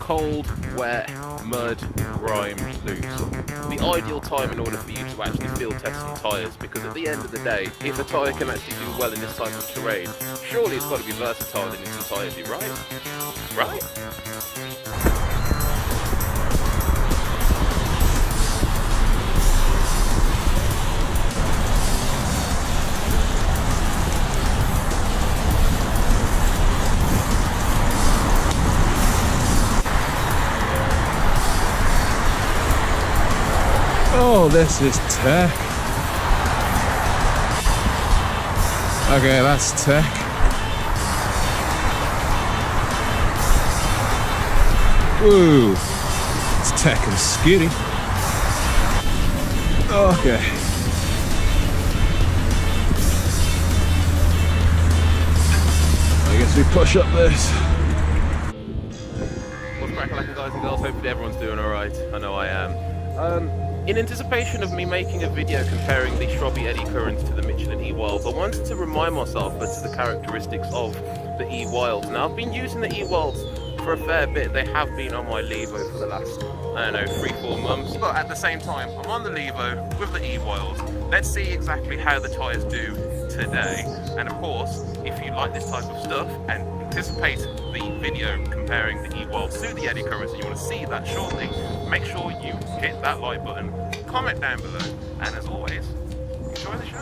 cold, wet, mud, grime, loose. The ideal time in order for you to actually field test some tyres, because at the end of the day, if a tyre can actually do well in this type of terrain, surely it's got to be versatile in its entirety, right? Right? Oh, this is tech. Okay, that's tech. Woo! It's tech and skitty. Okay. I guess we push up this. What's cracking, guys and girls? Hopefully everyone's doing alright. I know I am. In anticipation of me making a video comparing the Schwalbe Eddy Currents to the Michelin E-Wilds, I wanted to remind myself as to the characteristics of the E-Wilds. Now, I've been using the E-Wilds for a fair bit. They have been on my Levo for the last, I don't know, 3-4 months. But at the same time, I'm on the Levo with the E-Wilds. Let's see exactly how the tyres do today. And of course, if you like this type of stuff and anticipate the video comparing the E-Wilds to the Eddy Currents and you want to see that shortly, make sure you hit that like button, comment down below, and as always, enjoy the show.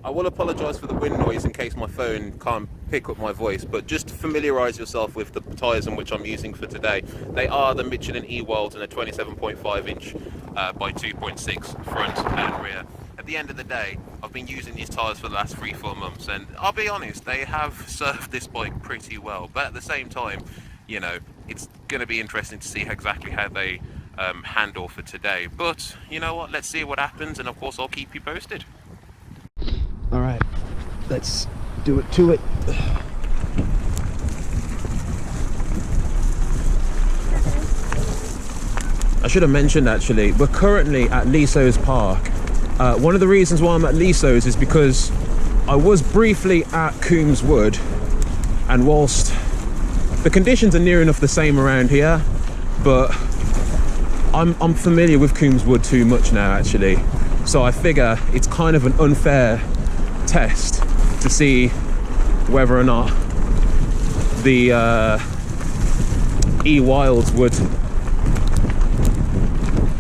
I will apologise for the wind noise in case my phone can't pick up my voice, but just to familiarise yourself with the tyres in which I'm using for today. They are the Michelin E-Wilds in a 27.5 inch by 2.6 front and rear. At the end of the day, I've been using these tyres for the last 3-4 months, and I'll be honest, they have served this bike pretty well. But at the same time, you know, it's going to be interesting to see exactly how they handle for today. But you know what, let's see what happens, and of course I'll keep you posted. All right, let's do it to it. I should have mentioned, actually, we're currently at Liso's Park. One of the reasons why I'm at Liso's is because I was briefly at Coombs Wood, and whilst the conditions are near enough the same around here, but I'm familiar with Coombs Wood too much now, actually. So I figure it's kind of an unfair test to see whether or not the E-Wilds would,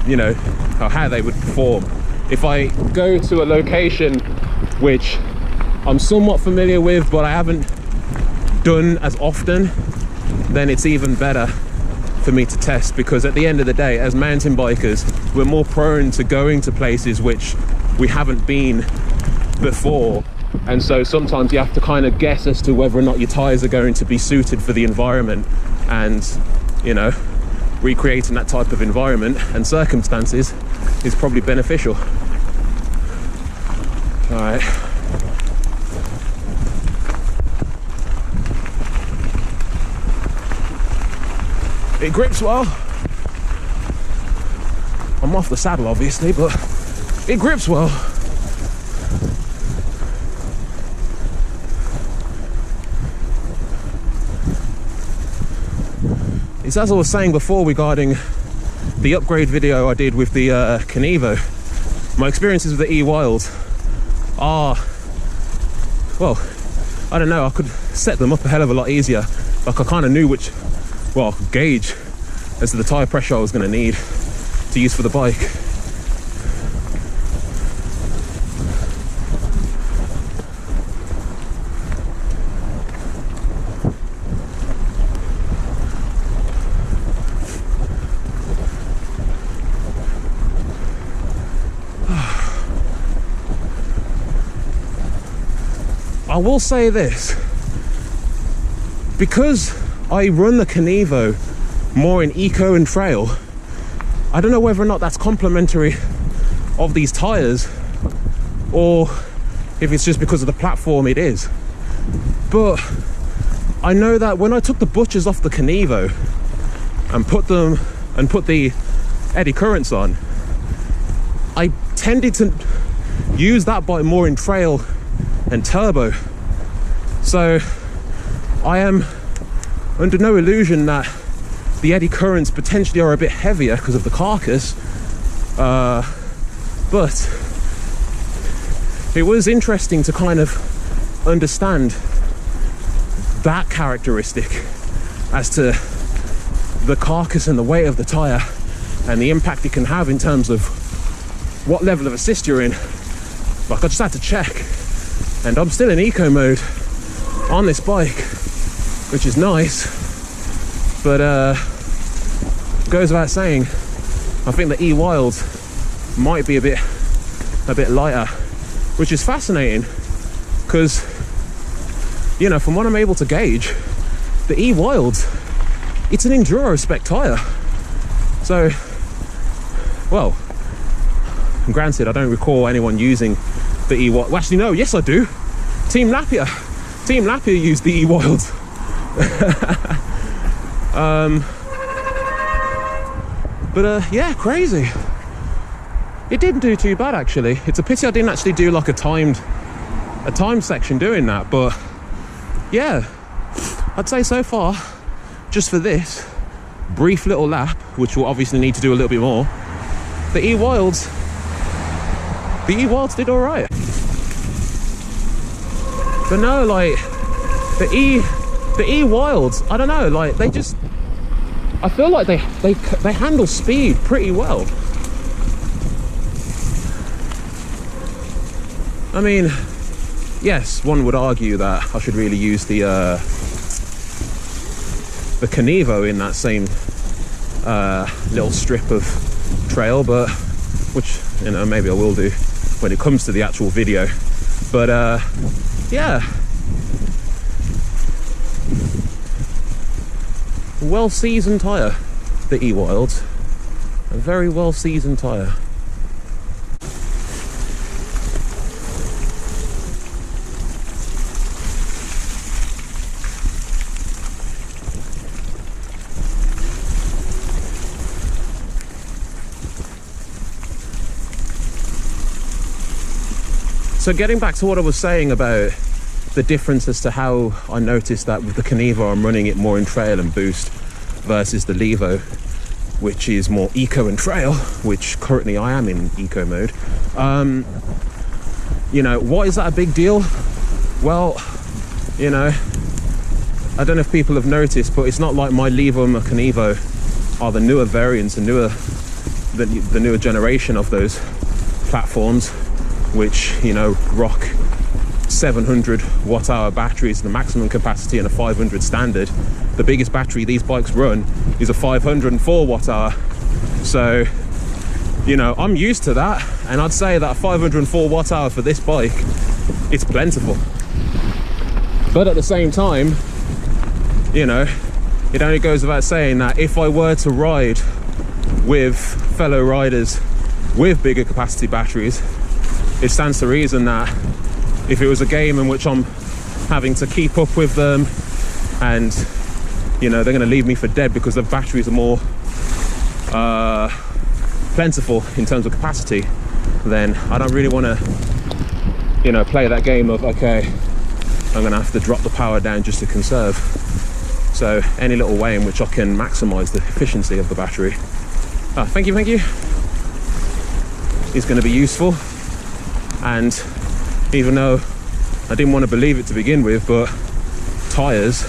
you know, or how they would perform. If I go to a location which I'm somewhat familiar with but I haven't done as often, then it's even better for me to test, because at the end of the day, as mountain bikers, we're more prone to going to places which we haven't been before, and so sometimes you have to kind of guess as to whether or not your tyres are going to be suited for the environment, and you know, recreating that type of environment and circumstances is probably beneficial. All right. It grips well. I'm off the saddle obviously, but it grips well. It's as I was saying before regarding the upgrade video I did with the Neeko. My experiences with the E-Wilds are, well, I don't know, I could set them up a hell of a lot easier. Like I kind of knew which, well, gauge as to the tyre pressure I was going to need to use for the bike. I will say this, because I run the Neeko more in eco and trail, I don't know whether or not that's complimentary of these tyres or if it's just because of the platform it is. But I know that when I took the butchers off the Neeko and put the Eddy Currents on, I tended to use that bike more in trail and turbo. So I am under no illusion that the eddy currents potentially are a bit heavier because of the carcass, but it was interesting to kind of understand that characteristic as to the carcass and the weight of the tyre and the impact it can have in terms of what level of assist you're in. Like, I just had to check, and I'm still in eco mode on this bike, which is nice, but goes without saying, I think the E-Wilds might be a bit lighter, which is fascinating because, you know, from what I'm able to gauge, the E-Wilds, it's an enduro spec tyre. So, well, granted, I don't recall anyone using the E-Wilds. Well, actually, no, yes I do. Team Lapierre used the E-Wilds. Yeah, crazy. It didn't do too bad, actually. It's a pity I didn't actually do like a timed section doing that, but yeah, I'd say so far, just for this brief little lap, which we'll obviously need to do a little bit more, the E-Wilds did all right. But no, like the E-Wilds, I don't know, like they just, I feel like they handle speed pretty well. I mean, yes, one would argue that I should really use the Neeko in that same little strip of trail, but which, you know, maybe I will do when it comes to the actual video. But yeah, well-seasoned tyre, the E-Wilds, a very well-seasoned tyre. So getting back to what I was saying about the difference as to how I noticed that with the Neeko I'm running it more in trail and boost versus the Levo, which is more eco and trail, which currently I am in eco mode. You know, what is that a big deal? Well, you know, I don't know if people have noticed, but it's not like my Levo and my Neeko are the newer variants, the newer generation of those platforms, which, you know, rock 700 watt-hour batteries, the maximum capacity, and a 500 standard. The biggest battery these bikes run is a 504 watt-hour. So, you know, I'm used to that, and I'd say that a 504 watt-hour for this bike, it's plentiful. But at the same time, you know, it only goes without saying that if I were to ride with fellow riders with bigger capacity batteries, it stands to reason that if it was a game in which I'm having to keep up with them and, you know, they're going to leave me for dead because the batteries are more plentiful in terms of capacity, then I don't really want to, you know, play that game of, okay, I'm going to have to drop the power down just to conserve. So any little way in which I can maximize the efficiency of the battery, thank you, is going to be useful. And even though I didn't want to believe it to begin with, but tyres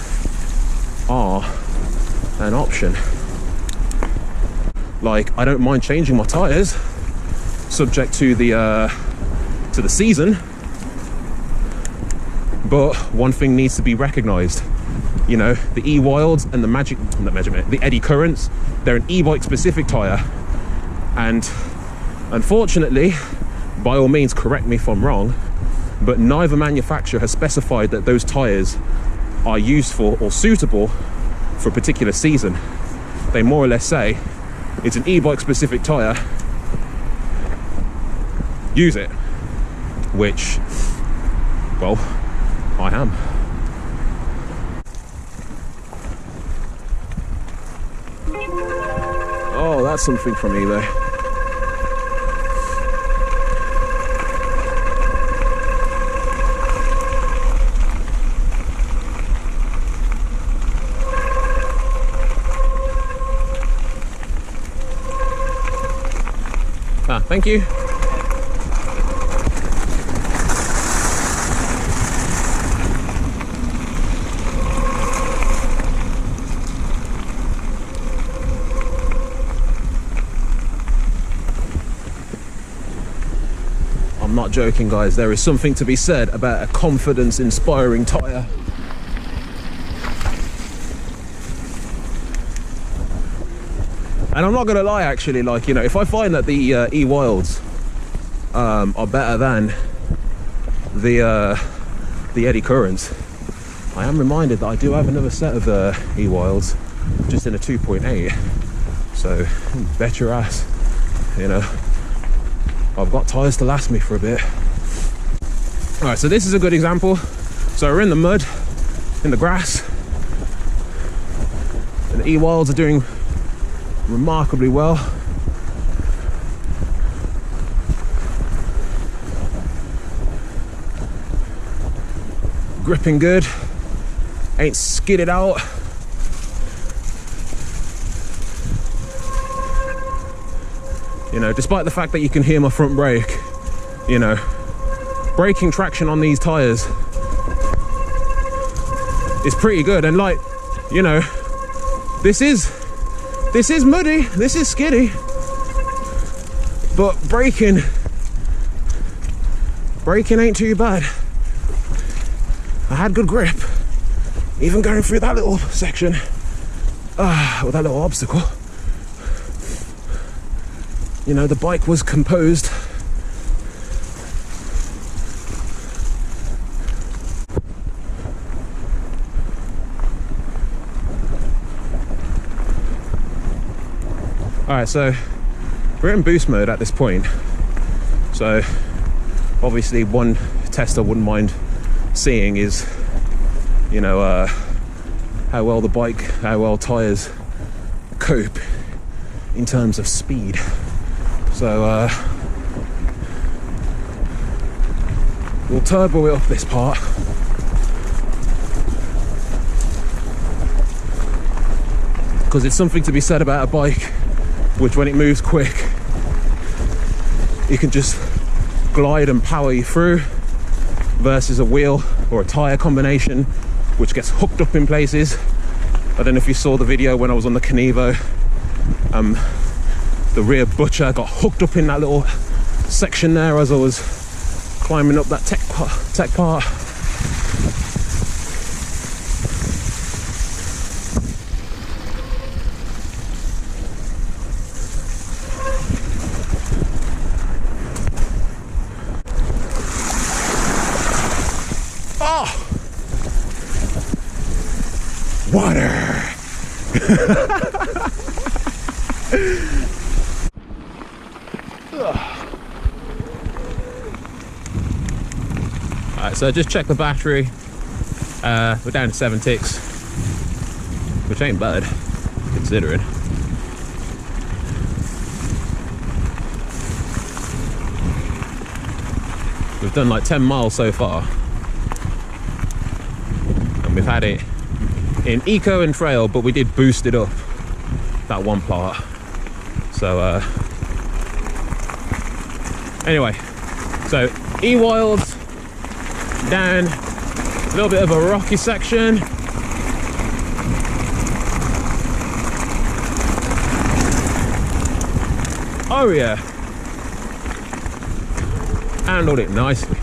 are an option. Like, I don't mind changing my tyres subject to the season, but one thing needs to be recognized. You know, the E-Wilds and the Eddy Currents, they're an e-bike specific tyre, and unfortunately, by all means correct me if I'm wrong, but neither manufacturer has specified that those tyres are useful or suitable for a particular season. They more or less say it's an e-bike specific tyre, use it, which, well, I am. Oh, that's something from eBay. Thank you. I'm not joking, guys. There is something to be said about a confidence-inspiring tyre. And I'm not gonna lie, actually, like, you know, if I find that the E-Wilds are better than the Eddy Currents, I am reminded that I do have another set of E-Wilds, just in a 2.8. So, bet your ass, you know, I've got tyres to last me for a bit. All right, so this is a good example. So we're in the mud, in the grass, and the E-Wilds are doing remarkably well. Gripping good, ain't skidded out. You know, despite the fact that you can hear my front brake, you know, braking traction on these tires is pretty good. And like, you know, this is muddy, this is skiddy, but braking ain't too bad. I had good grip, even going through that little section, with that little obstacle. You know, the bike was composed. All right, so we're in boost mode at this point. So obviously one test I wouldn't mind seeing is, you know, how well tyres cope in terms of speed. So we'll turbo it up this part. Because it's something to be said about a bike which, when it moves quick, it can just glide and power you through, versus a wheel or a tyre combination which gets hooked up in places. I don't know if you saw the video when I was on the Neeko. The rear butcher got hooked up in that little section there as I was climbing up that tech part. Oh! Water! Alright, so I just checked the battery. We're down to 7 ticks, which ain't bad, considering. We've done like 10 miles so far. And we've had it in eco and trail, but we did boost it up, that one part. So, anyway, so E-Wilds, down a little bit of a rocky section. Oh yeah, handled it nicely.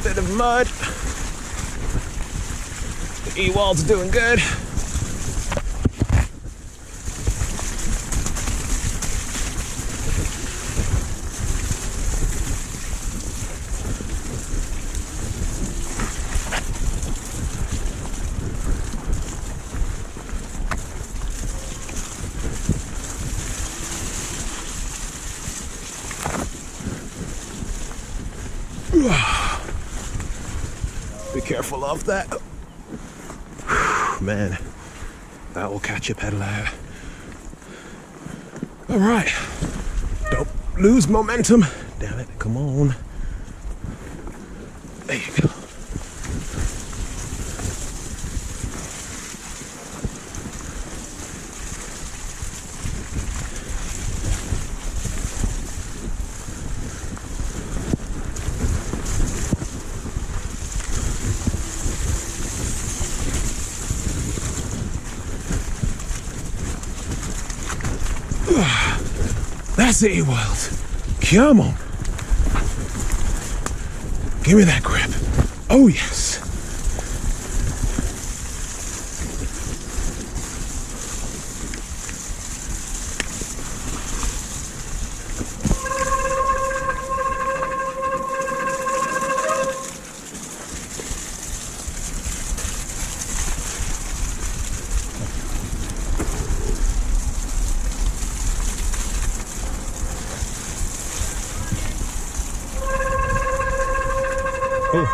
Bit of mud. The E-Wilds are doing good. Be careful of that. Man, that will catch your pedal out. All right, don't lose momentum. Damn it, come on. There you go. That's the E-Wilds. Come on. Give me that grip. Oh, yes. Oh,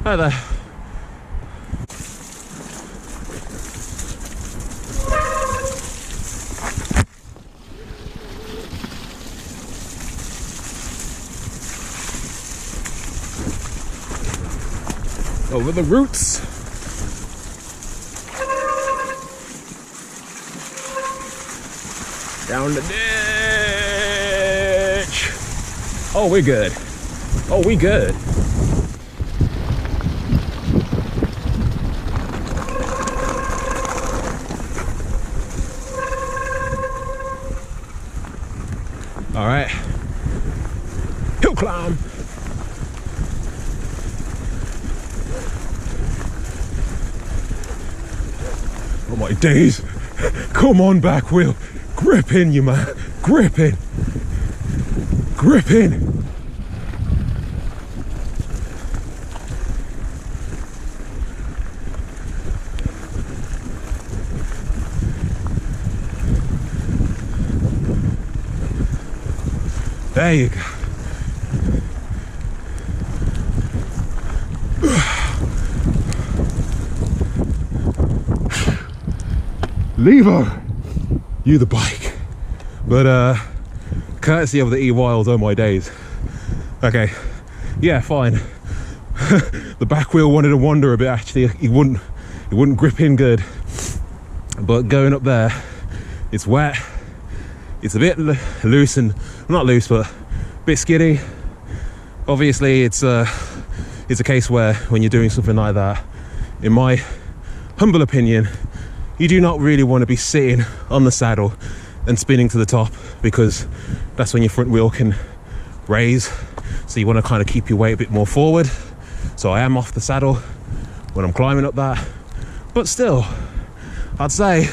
hi there. Over the roots. Down the ditch. Oh, we're good. Oh, we good. All right, hill climb. Oh my days. Come on, back wheel. Grip in, you man. Grip in. Grip in. There you go. Levo, you the bike. But courtesy of the E-Wilds, oh my days. Okay, yeah, fine. The back wheel wanted to wander a bit actually. It wouldn't grip in good. But going up there, it's wet. It's a bit loose and not loose, but a bit skiddy. Obviously, it's a case where when you're doing something like that, in my humble opinion, you do not really want to be sitting on the saddle and spinning to the top, because that's when your front wheel can raise. So you want to kind of keep your weight a bit more forward. So I am off the saddle when I'm climbing up that, but still, I'd say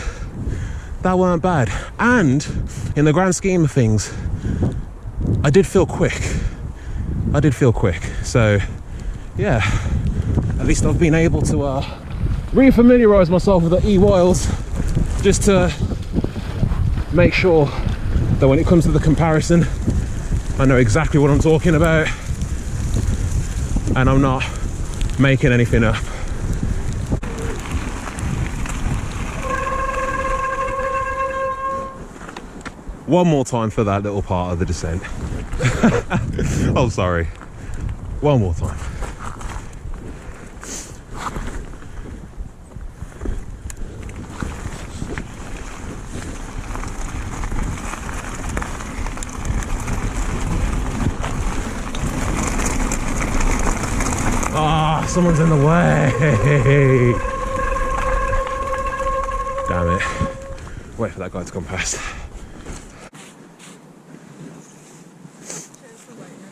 that weren't bad. And in the grand scheme of things, I did feel quick. So yeah, at least I've been able to re-familiarize myself with the E-Wilds, just to make sure that when it comes to the comparison, I know exactly what I'm talking about and I'm not making anything up. One more time for that little part of the descent. Oh, sorry. One more time. Ah, someone's in the way. Damn it. Wait for that guy to come past.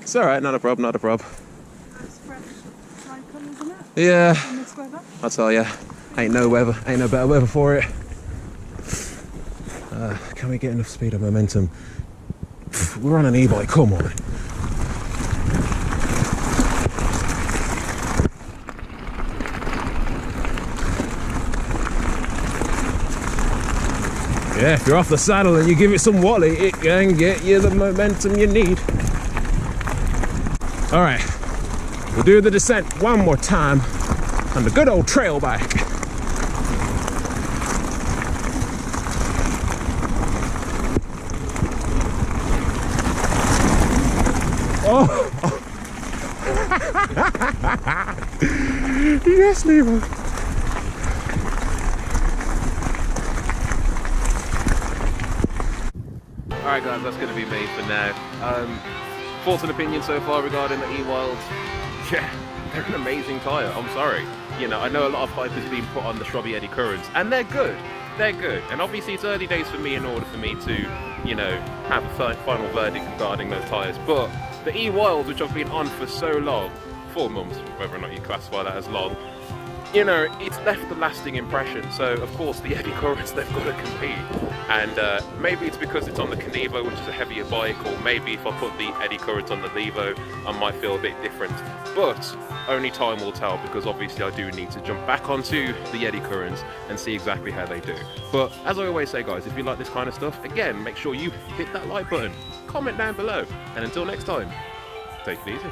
It's alright, not a prob, not a prob. It's fresh, like, isn't it? Yeah, In this weather. I'll tell ya. Ain't no better weather for it. Can we get enough speed and momentum? We're on an e-bike, come on. Yeah, if you're off the saddle and you give it some wally, it can get you the momentum you need. All right, we'll do the descent one more time on the good old trail bike. Oh! Yes, Levo. Alright guys, that's going to be me for now. Thoughts and opinions so far regarding the E-Wilds? Yeah, they're an amazing tyre, I'm sorry. You know, I know a lot of hype has been put on the Schwalbe Eddy Currents, and they're good. They're good. And obviously it's early days for me in order for me to, you know, have a final verdict regarding those tyres. But the E-Wilds, which I've been on for so long, 4 months, whether or not you classify that as long, you know, it's left a lasting impression. So of course the Eddy Currents, they've got to compete. And maybe it's because it's on the Neeko, which is a heavier bike, or maybe if I put the Eddy Currents on the Levo, I might feel a bit different. But only time will tell, because obviously I do need to jump back onto the Eddy Currents and see exactly how they do. But as I always say guys, if you like this kind of stuff, again, make sure you hit that like button, comment down below, and until next time, take it easy.